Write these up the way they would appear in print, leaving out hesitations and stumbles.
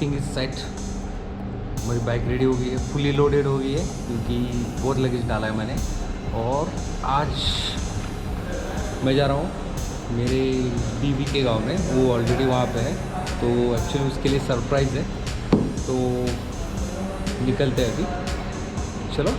Everything is set. हमारी bike ready हो गई है, फुली लोडेड हो गई है क्योंकि बहुत लगेज डाला है मैंने। और आज मैं जा रहा हूँ मेरे बीवी के गांव में, वो ऑलरेडी वहाँ पे है, तो एक्चुअली उसके लिए सरप्राइज़ है। तो निकलते हैं अभी, चलो।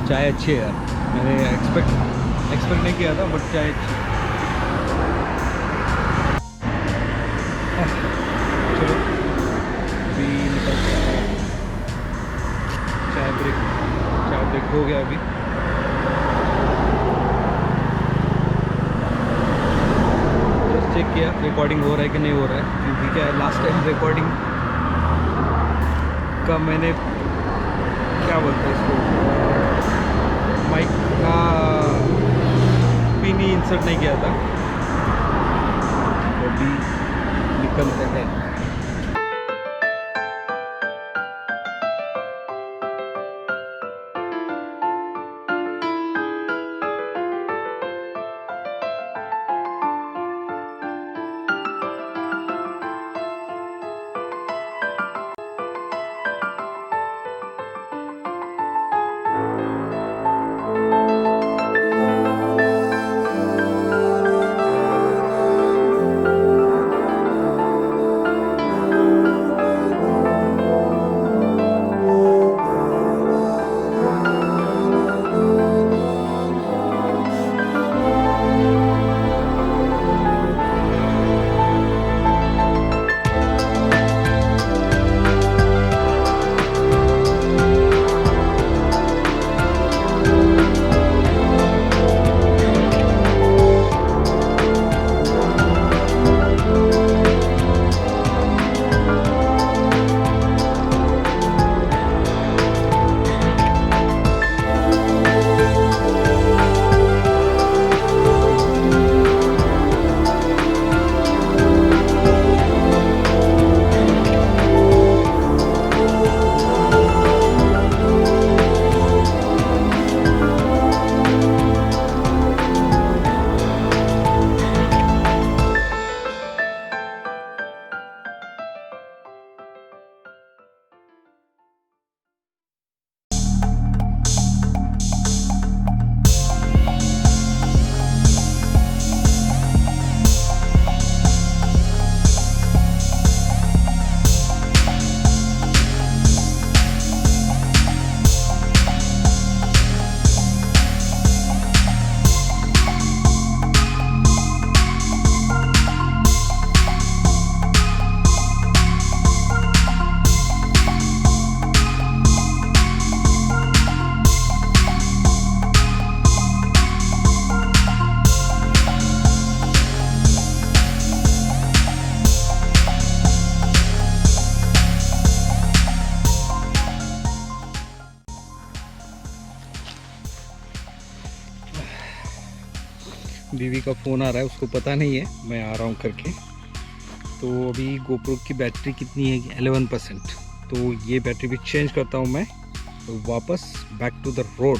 चाय अच्छी है यार, मैंने एक्सपेक्ट नहीं किया था, बट चाय अच्छी है। चलो अभी निकलते हैं। चाय ब्रेक हो गया अभी। जस्ट चेक किया रिकॉर्डिंग हो रहा है कि नहीं हो रहा है, क्योंकि क्या है, लास्ट टाइम रिकॉर्डिंग का मैंने क्या बोलते हैं इसको, माइक का पिन ही इंसर्ट नहीं किया था। तो अभी निकलते हैं। बीवी का फ़ोन आ रहा है, उसको पता नहीं है मैं आ रहा हूँ करके। तो अभी गोप्रो की बैटरी कितनी है, 11%। तो ये बैटरी भी चेंज करता हूँ मैं, तो वापस बैक टू द रोड।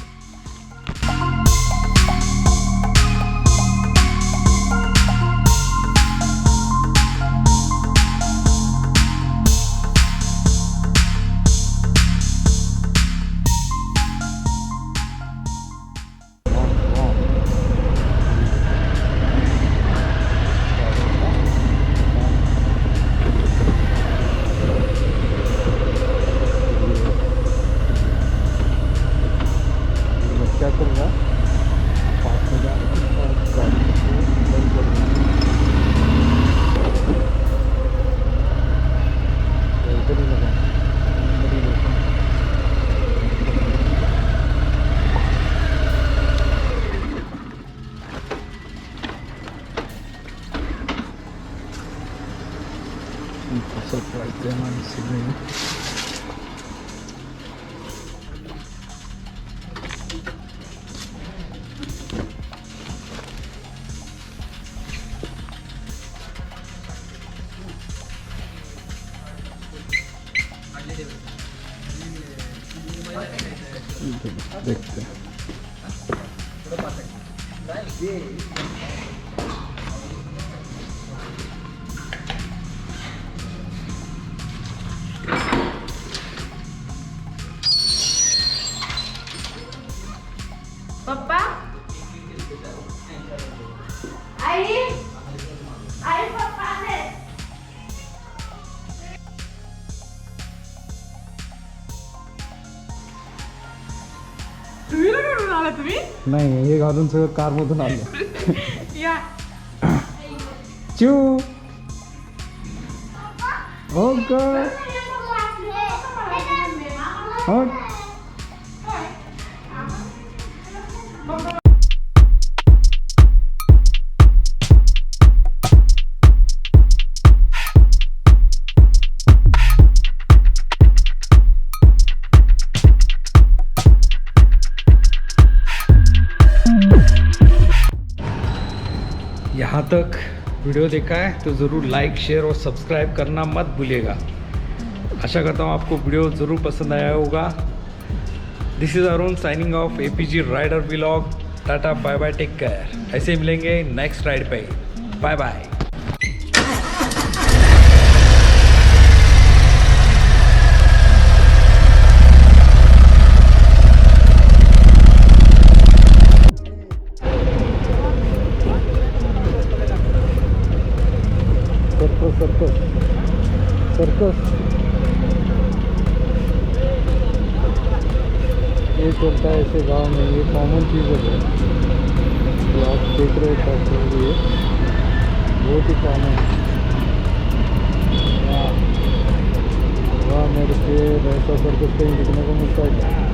देखते हैं। पप्पा आई आई पप्पा है तुम्ही कुठून आला तुम्ही नाही हे घालून सगळं कारमधून आलं या चू हो का हो यहाँ तक वीडियो देखा है तो ज़रूर लाइक शेयर और सब्सक्राइब करना मत भूलिएगा। आशा करता हूँ आपको वीडियो ज़रूर पसंद आया होगा। This is Arun signing off APG rider vlog. Tata bye bye, take care. ऐसे मिलेंगे नेक्स्ट राइड पे। Bye bye. सर्कस सर्कस ये चलता है ऐसे गांव में, ये कॉमन चीज़ है जो आप देख रहे हो। ये बहुत ही कॉमन। वाह मेरे से ऐसा सर्कस कहीं दिखने को मिलता है।